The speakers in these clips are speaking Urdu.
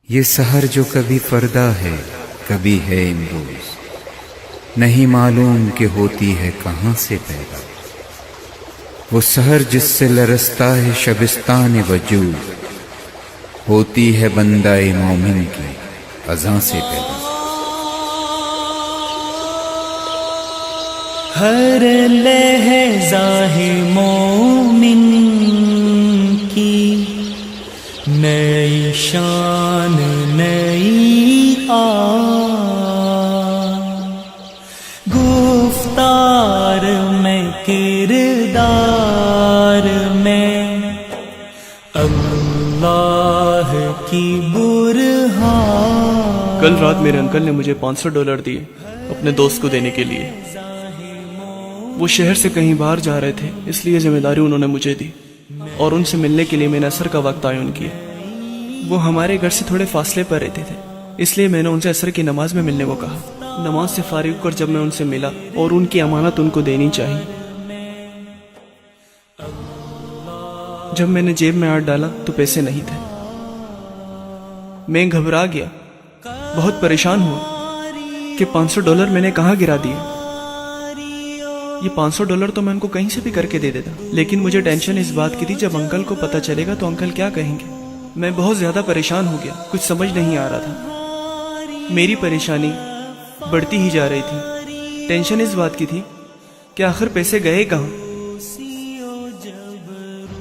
یہ سحر جو کبھی فردا ہے کبھی ہے امروز، نہیں معلوم کہ ہوتی ہے کہاں سے پیدا۔ وہ سحر جس سے لرزتا ہے شبستان وجود، ہوتی ہے بندہ مومن کی اذاں سے پیدا۔ ہر لہجہ ہے مومن کی نئی شان نئی گفتار میں کردار میں اللہ کی برہان۔ کل رات میرے انکل نے مجھے $500 دیے اپنے دوست کو دینے کے لیے۔ وہ شہر سے کہیں باہر جا رہے تھے، اس لیے ذمہ داری انہوں نے مجھے دی اور ان سے ملنے کے لیے میں نے عصر کا وقت تعین کیا۔ وہ ہمارے گھر سے تھوڑے فاصلے پر رہتے تھے، اس لیے میں نے ان سے عصر کی نماز میں ملنے کو کہا۔ نماز سے فارغ کر جب میں ان سے ملا اور ان کی امانت ان کو دینی چاہیے، جب میں نے جیب میں ہاتھ ڈالا تو پیسے نہیں تھے۔ میں گھبرا گیا، بہت پریشان ہوا کہ $500 میں نے کہاں گرا دیے۔ یہ $500 تو میں ان کو کہیں سے بھی کر کے دے دیتا، لیکن مجھے ٹینشن اس بات کی تھی جب انکل کو پتہ چلے گا تو انکل کیا کہیں گے۔ میں بہت زیادہ پریشان ہو گیا، کچھ سمجھ نہیں آ رہا تھا۔ میری پریشانی بڑھتی ہی جا رہی تھی۔ ٹینشن اس بات کی تھی کہ آخر پیسے گئے کہاں،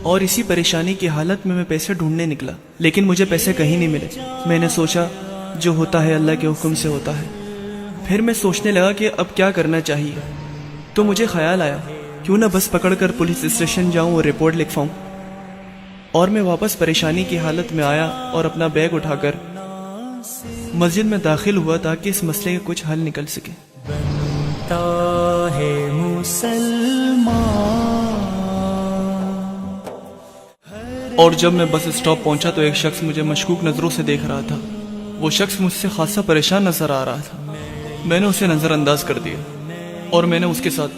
اور اسی پریشانی کی حالت میں پیسے ڈھونڈنے نکلا، لیکن مجھے پیسے کہیں نہیں ملے۔ میں نے سوچا جو ہوتا ہے اللہ کے حکم سے ہوتا ہے۔ پھر میں سوچنے لگا کہ اب کیا کرنا چاہیے، تو مجھے خیال آیا کیوں نہ بس پکڑ کر پولیس اسٹیشن جاؤں اور رپورٹ لکھواؤں۔ اور میں واپس پریشانی کی حالت میں آیا اور اپنا بیگ اٹھا کر مسجد میں داخل ہوا تاکہ اس مسئلے کا کچھ حل نکل سکے۔ بنتا ہے مسلمان۔ اور جب میں بس اسٹاپ پہنچا تو ایک شخص مجھے مشکوک نظروں سے دیکھ رہا تھا۔ وہ شخص مجھ سے خاصا پریشان نظر آ رہا تھا۔ میں نے اسے نظر انداز کر دیا اور میں نے اس کے ساتھ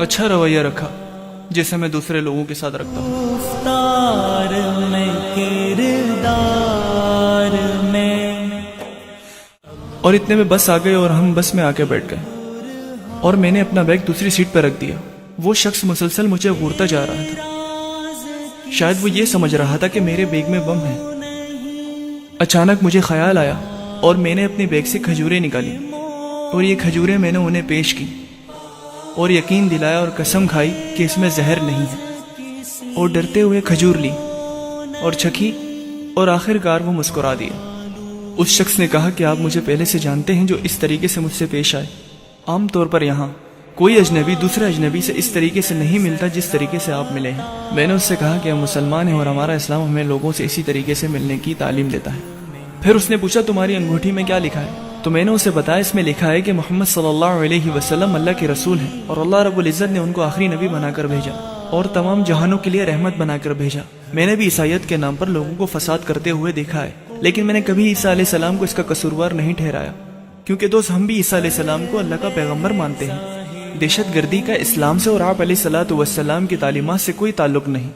اچھا رویہ رکھا جیسے میں دوسرے لوگوں کے ساتھ رکھتا ہوں۔ گفتار میں کردار میں۔ اور اتنے میں بس آ گئے اور ہم بس میں آ کے بیٹھ گئے اور میں نے اپنا بیگ دوسری سیٹ پر رکھ دیا۔ وہ شخص مسلسل مجھے گھورتا جا رہا تھا، شاید وہ یہ سمجھ رہا تھا کہ میرے بیگ میں بم ہے۔ اچانک مجھے خیال آیا اور میں نے اپنے بیگ سے کھجوریں نکالی اور یہ کھجوریں میں نے انہیں پیش کی اور یقین دلایا اور قسم کھائی کہ اس میں زہر نہیں ہے، اور ڈرتے ہوئے کھجور لی اور چکھی اور آخر کار وہ مسکرا دیا۔ اس شخص نے کہا کہ آپ مجھے پہلے سے جانتے ہیں جو اس طریقے سے مجھ سے پیش آئے۔ عام طور پر یہاں کوئی اجنبی دوسرے اجنبی سے اس طریقے سے نہیں ملتا جس طریقے سے آپ ملے ہیں۔ میں نے اس سے کہا کہ ہم مسلمان ہیں اور ہمارا اسلام ہمیں لوگوں سے اسی طریقے سے ملنے کی تعلیم دیتا ہے۔ پھر اس نے پوچھا تمہاری انگوٹھی میں کیا لکھا ہے؟ تو میں نے اسے بتایا اس میں لکھا ہے کہ محمد صلی اللہ علیہ وسلم اللہ کے رسول ہیں اور اللہ رب العزت نے ان کو آخری نبی بنا کر بھیجا اور تمام جہانوں کے لیے رحمت بنا کر بھیجا۔ میں نے بھی عیسائیت کے نام پر لوگوں کو فساد کرتے ہوئے دیکھا ہے، لیکن میں نے کبھی عیسیٰ علیہ السلام کو اس کا قصوروار نہیں ٹھہرایا، کیونکہ دوست ہم بھی عیسیٰ علیہ السلام کو اللہ کا پیغمبر مانتے ہیں۔ دہشت گردی کا اسلام سے اور آپ علیہ الصلوۃ والسلام کی تعلیمات سے کوئی تعلق نہیں۔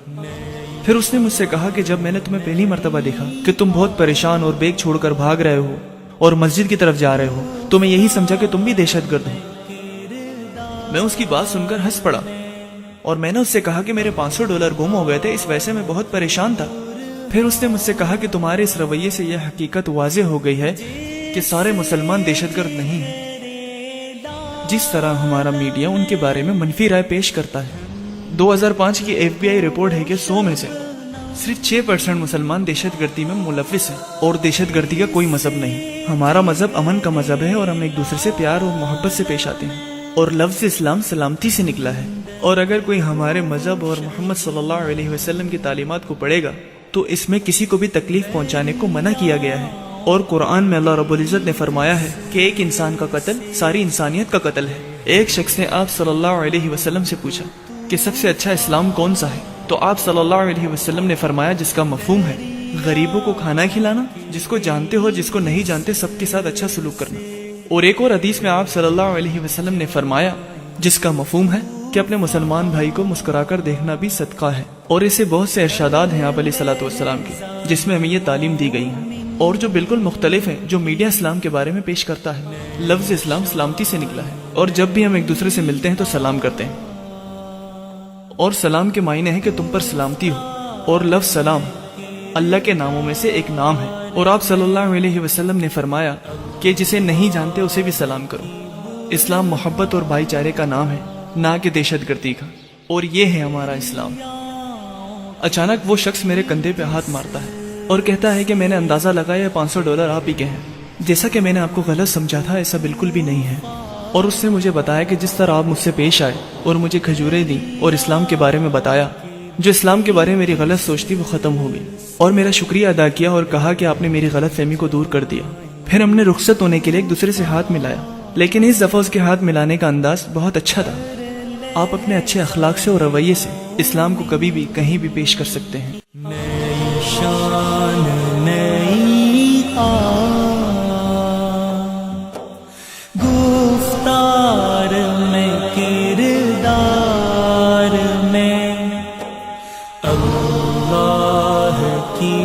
پھر اس نے مجھ سے کہا کہ جب میں نے تمہیں پہلی مرتبہ دیکھا کہ تم بہت پریشان اور بیگ چھوڑ کر بھاگ رہے ہو اور مسجد کی طرف جا رہے ہو تو میں یہی سمجھا کہ تم بھی دہشت گرد ہو۔ میں اس کی بات سن کر ہنس پڑا اور میں نے اس سے کہا کہ میرے $500 گم ہو گئے تھے، اس وجہ سے میں بہت پریشان تھا۔ پھر اس نے مجھ سے کہا کہ تمہارے اس رویے سے یہ حقیقت واضح ہو گئی ہے کہ سارے مسلمان دہشت گرد نہیں ہیں، جس طرح ہمارا میڈیا ان کے بارے میں منفی رائے پیش کرتا ہے۔ 2005 کی FBI رپورٹ ہے کہ 100 میں سے صرف 6% مسلمان دہشت گردی میں ملوث ہیں، اور دہشت گردی کا کوئی مذہب نہیں۔ ہمارا مذہب امن کا مذہب ہے اور ہم ایک دوسرے سے پیار اور محبت سے پیش آتے ہیں، اور لفظ اسلام سلامتی سے نکلا ہے۔ اور اگر کوئی ہمارے مذہب اور محمد صلی اللہ علیہ وسلم کی تعلیمات کو پڑھے گا تو اس میں کسی کو بھی تکلیف پہنچانے کو منع کیا گیا ہے، اور قرآن میں اللہ رب العزت نے فرمایا ہے کہ ایک انسان کا قتل ساری انسانیت کا قتل ہے۔ ایک شخص نے آپ صلی اللہ علیہ وسلم سے پوچھا کہ سب سے اچھا اسلام کون سا ہے؟ تو آپ صلی اللہ علیہ وسلم نے فرمایا جس کا مفہوم ہے غریبوں کو کھانا کھلانا، جس کو جانتے ہو جس کو نہیں جانتے سب کے ساتھ اچھا سلوک کرنا۔ اور ایک اور حدیث میں آپ صلی اللہ علیہ وسلم نے فرمایا جس کا مفہوم ہے کہ اپنے مسلمان بھائی کو مسکرا کر دیکھنا بھی صدقہ ہے، اور اسے بہت سے ارشادات ہیں آپ علیہ الصلوۃ والسلام کے جس میں ہمیں یہ تعلیم دی گئی ہے، اور جو بالکل مختلف ہیں جو میڈیا اسلام کے بارے میں پیش کرتا ہے۔ لفظ اسلام سلامتی سے نکلا ہے، اور جب بھی ہم ایک دوسرے سے ملتے ہیں تو سلام کرتے ہیں، اور سلام کے معنی ہے کہ تم پر سلامتی ہو، اور لفظ سلام اللہ کے ناموں میں سے ایک نام ہے، اور آپ صلی اللہ علیہ وسلم نے فرمایا کہ جسے نہیں جانتے اسے بھی سلام کرو۔ اسلام محبت اور بھائی چارے کا نام ہے، نہ کہ دہشت گردی کا، اور یہ ہے ہمارا اسلام۔ اچانک وہ شخص میرے کندھے پہ ہاتھ مارتا ہے اور کہتا ہے کہ میں نے اندازہ لگایا $500 آپ ہی کے ہیں۔ جیسا کہ میں نے آپ کو غلط سمجھا تھا، ایسا بالکل بھی نہیں ہے، اور اس نے مجھے بتایا کہ جس طرح آپ مجھ سے پیش آئے اور مجھے کھجوریں دیں اور اسلام کے بارے میں بتایا، جو اسلام کے بارے میں میری غلط سوچ تھی وہ ختم ہو گئی، اور میرا شکریہ ادا کیا اور کہا کہ آپ نے میری غلط فہمی کو دور کر دیا۔ پھر ہم نے رخصت ہونے کے لیے ایک دوسرے سے ہاتھ ملایا، لیکن اس دفعہ اس کے ہاتھ ملانے کا انداز بہت اچھا تھا۔ آپ اپنے اچھے اخلاق سے اور رویے سے اسلام کو کبھی بھی کہیں بھی پیش کر سکتے ہیں۔ نئی شان نئی گفتار میں کردار میں اللہ کی